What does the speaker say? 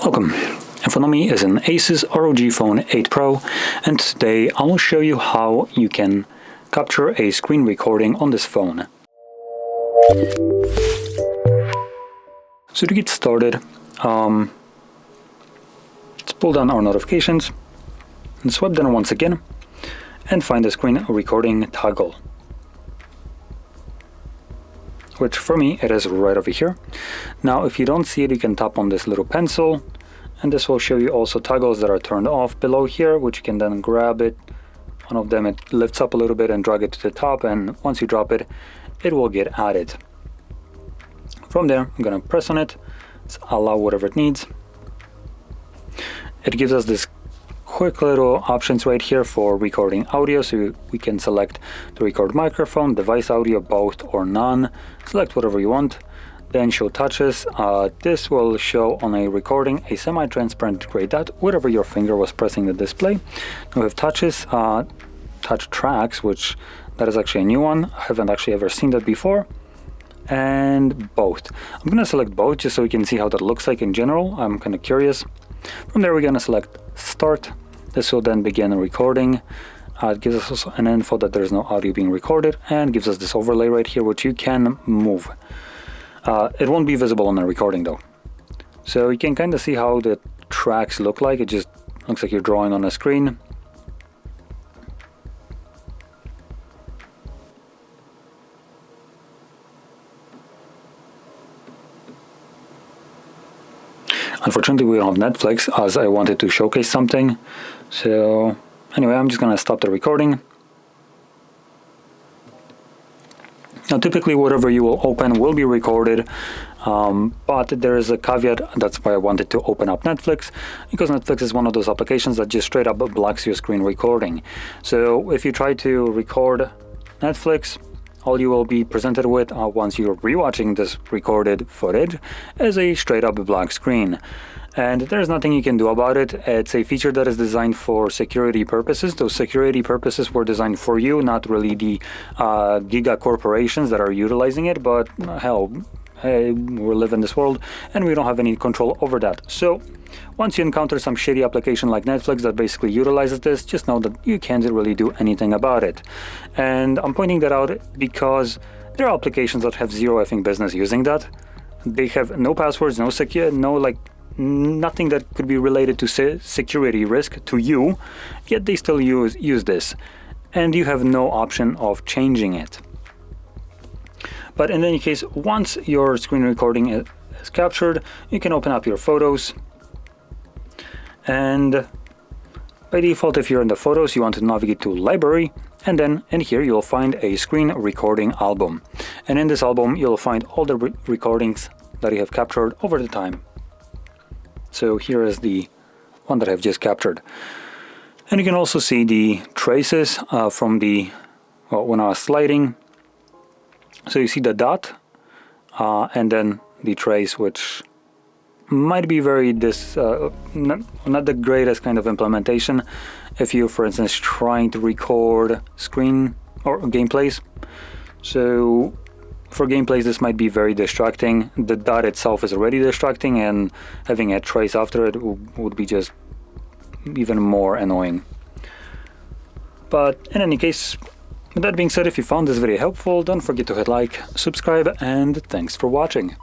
Welcome. In front of me is an ASUS ROG Phone 8 Pro, and today I will show you how you can capture a screen recording on this phone. So to get started, let's pull down our notifications and swipe down once again and find the screen recording toggle, which for me it is right over here. Now if you don't see it, you can tap on this little pencil and this will show you also toggles that are turned off below here, which you can then grab it. One of them, it lifts up a little bit and drag it to the top, and once you drop it, it will get added. From there, I'm gonna press on it. Let's allow whatever it needs. It gives us this quick little options right here for recording audio, so we can select the record microphone, device audio, both or none. Select whatever you want. Then show touches. This will show on a recording a semi-transparent gray dot wherever your finger was pressing the display. We have touches, touch tracks, which that is actually a new one. I haven't actually ever seen that before. And both. I'm gonna select both just so we can see how that looks like in general. I'm kind of curious. From there, we're gonna select start. This will then begin a recording. It gives us also an info that there's no audio being recorded, and gives us this overlay right here, which you can move. It won't be visible on the recording though. So you can kind of see how the tracks look like. It just looks like you're drawing on a screen. Unfortunately, we don't have Netflix, as I wanted to showcase something. So anyway, I'm just gonna stop the recording. Now typically whatever you will open will be recorded, but there is a caveat. That's why I wanted to open up Netflix, because Netflix is one of those applications that just straight up blocks your screen recording. So if you try to record Netflix, all you will be presented with once you're rewatching this recorded footage is a straight up black screen. And there's nothing you can do about it. It's a feature that is designed for security purposes. Those security purposes were designed for you, not really the giga corporations that are utilizing it, but hell, hey, we live in this world and we don't have any control over that. So once you encounter some shitty application like Netflix that basically utilizes this, just know that you can't really do anything about it. And I'm pointing that out because there are applications that have zero effing business using that. They have no passwords, nothing that could be related to security risk to you, yet they still use this, and you have no option of changing it. But in any case, once your screen recording is captured, you can open up your photos, and by default, if you're in the photos, you want to navigate to library, and then in here you'll find a screen recording album, and in this album you'll find all the recordings that you have captured over the time. So here is the one that I've just captured. And you can also see the traces from when I was sliding. So you see the dot and then the trace, which might be not the greatest kind of implementation if you, for instance, trying to record screen or gameplays. So for gameplays, this might be very distracting. The dot itself is already distracting, and having a trace after it would be just even more annoying. But in any case, with that being said, if you found this video helpful, don't forget to hit like, subscribe, and thanks for watching.